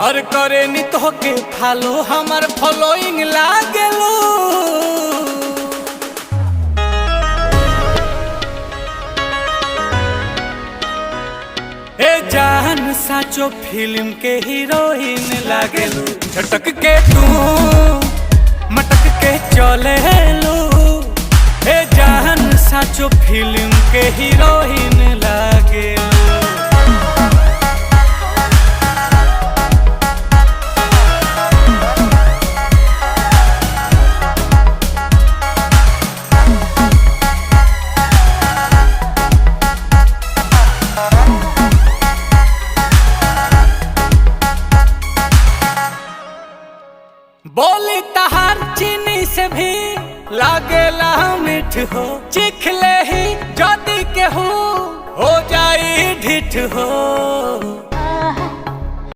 और करे नी तो के फॉलो हमार फॉलोइंग लागेलो। ए जान साचो फिल्म के हीरोइन लागेलू, झटक के तू मटक के चले लो। ए जान साचो फिल्म के हीरोइन लागेलू। बोली तहार चीनी से भी लागेला मीठ हो, चिखले ही जदी के हो जाई ढिठ हो।